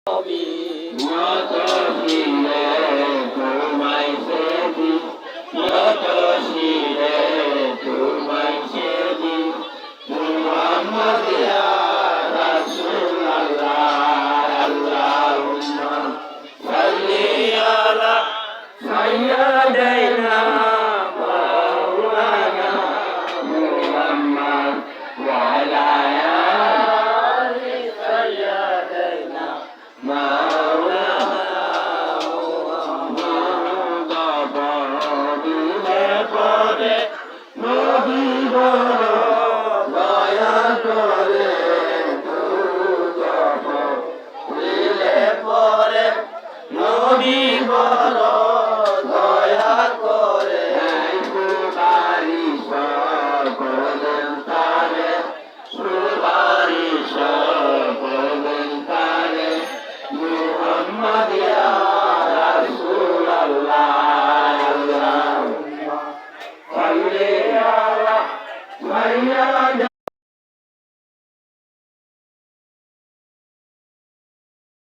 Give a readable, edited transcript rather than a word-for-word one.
যত শিরে তোমায় সেদি, যত শিরে তোমায় সেদি, মুহাম্মদ ইয়া রাসূলুল্লাহ। আল্লাহুম্মা সাল্লি আলা সাইয়্যিদিনা মাওলানা মুহাম্মদ ওয়া আলা আলি সাইয়্যিদিনা